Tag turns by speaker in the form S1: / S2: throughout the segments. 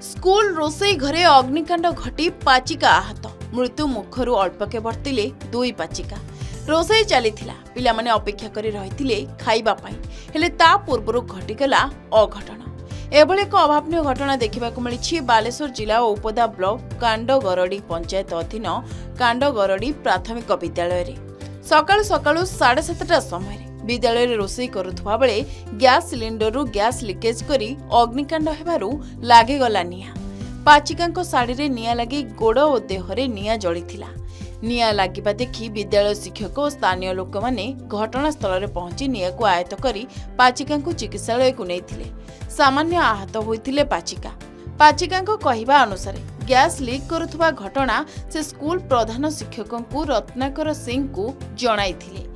S1: School रोसई घरे अग्निकांड घटी पाचिका आहत मृत्यु मुखरू अल्पके वर्तिले दुई पाचिका रोसई चली पिला माने अपेक्षा करी रहिथिले खाइबा पाई हेले ता पूर्वरु घटिगला अघटन एभली एक अभावनीय घटना देखा मिली बालेश्वर जिला और उपदा ब्लॉक कांडगरडी पंचायत अधीन कांडगरडी प्राथमिक विद्यालय सकाळु सकाळु 7:30 समय विद्यालय रोसई करुवा बेले गैस सिलिंडर गैस लिकेज करी अग्निकांड हेबारु लागेगला निया पाचिका शाढ़ी रे निया लगी गोड़ और देहरे निया जलिथिला निया लागिबा देखि विद्यालय शिक्षक और स्थानीय लोक माने घटनास्थल में पहुंची निया को आयत्त करी पाचिका चिकित्सालय को नैथिले सामान्य आहत होइथिले पाचिका कहवा अनुसार गैस लीक करुवा घटना से स्कूल प्रधान शिक्षक रत्नाकर सिंह को जणाइथिले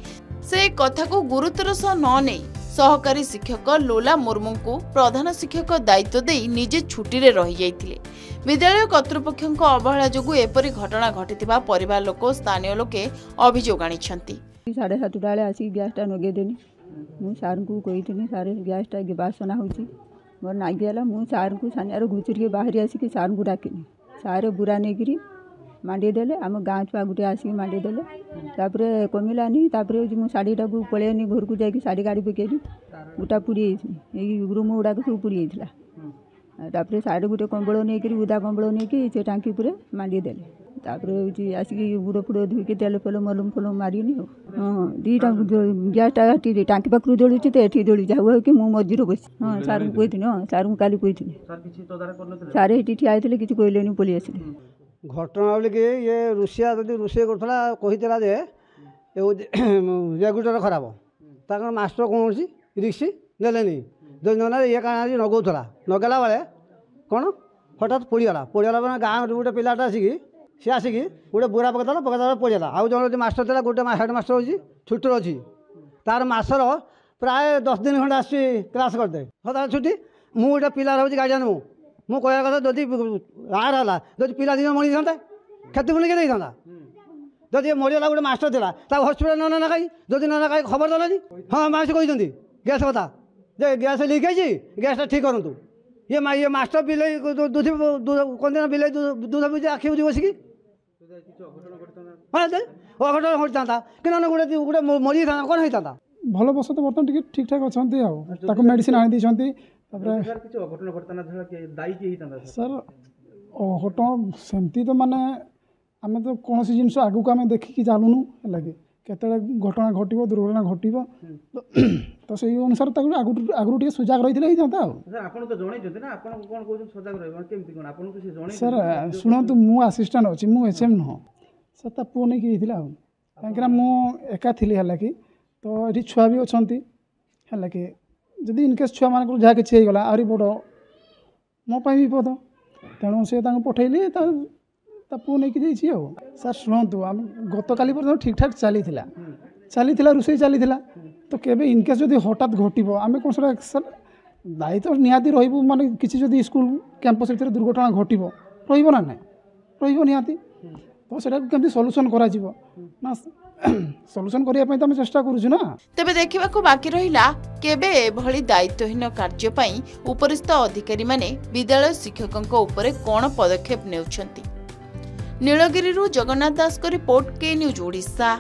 S1: से कथा को गुरुतर सह न नहीं सहकारी शिक्षक लोला मुर्मू को प्रधान शिक्षक दायित्व दे निजे छुट्टी रे रही जाइथिले विद्यालय कर्तृपक्ष अवहेला जोगु एपरी घटना घटिथिबा परिवार लोक स्थानीय लोके अभियोग आनिछंती
S2: 7:30 बेले आसी गैसटा नगे देनी मु सार को कहिथिनी सारे गैसटा बासना होची मोर नागी गेला मु सार को सानियार घुचुर के बाहर आसी कि सार को डाकिनी सारे बुरा नेगिरी मांडी देले आम गाँ छुआ गोटे आसिक मांडी देले तापरे कमिलानी तापरे मु शाढ़ीटा को पलैनी घर को जाकि शाढ़ी गाड़ी पकेली गोटा पुड़ी रूम गुड़ाक सब पुड़ी जाइला तापरे साढ़े गोटे कंबल नहीं उदा कंबल नहीं से टाँकी पूरे मांडी देले तापरे आसिक गुड़ फुड़ धुईक तेल फेल मलम फलम मारिनी हाँ दीटा गैसटा टाँकी पाखु जलुची तो ये जलुची जाऊ कि मुझे मझीर बस हाँ सार को कही हाँ सार को काली कही सारे ये ठिया होते कि कहले पलि आसिले
S3: घटना बोल कि ये रुषिया जब रोषे करा जे रेगुलेटर खराब तक मास्टर कौन रिक्स देलेनी ना ये कहीं नगौला नगेला बेले कौन हठात पोड़गला मैंने गाँव गोटे पिलाटा आसिक सी आसिक गोटे बुरा पकड़ा पोड़गला आउ जन मास्टर था गोटे हेड मास्टर हो छुट्टी अच्छी तार मासर प्राय 10 दिन खंडे आस क्लास करदे सदा छुट्टी मु गोटे पिला रोज गार्डियन मु कह कथा जदि आर है जब पिला दिन मरी था क्षतिपूर्ति के था जब मरीगला गोटे मास्टर था हस्पिटाल ना कहीं जदि ना कहीं खबर देलानी हाँ मासी कहते गैस कथा जे गैस लीक है गैसटा ठीक करूँ ये मास्टर बिले दूध कौन बिले दूध बुझे आखि बुझी बसिकी हाँ अघटन घटता कि गोटे गोटे मरी था कौन होता
S4: भल बस तो बर्तमान ठीक ठाक अच्छा मेडिसिन आनी सर अघटन सेमती तो माने आम तो कौन जिनस आगू को आम देखिकी चलुनु है केते घटना घटो दुर्घटना घटो तो से अनुसार आगु टे सजग रही सर शुणु मु आसिस्टाट अच्छी मु एचएम नुह सर ता पुओ नहीं कि कहीं मु एका थी है कि तो ये छुआ भी अच्छा है कि जदि इनकेस छुआ मान जहाँ कि होगा आहरी बड़ मोपाई विपद तेणु से पठेली पुओ नहीं कि सर शुणु आम गत काली पर्यटन ठीक ठाक चली रोषे चली तो केबे इनकेस जदि हठात घटो आम कौन सर दायित्व निहाती रही माने किसी जदि स्कूल कैंपस दुर्घटना घटो रहा ना निहाती तो सेटा केमती सॉल्यूशन करा ना सॉल्यूशन करने तो चेष्टा करूँ ना
S1: तेबे देखा बाकी रहिला केबे एभली दायित्वहीन कार्य पई उपरिस्थ अधिकारी माने विद्यालय शिक्षकों उपरे कौन पदक्षेप नेउछंती। नीलगिरी जगन्नाथ दास को रिपोर्ट के न्यूज ओडिशा।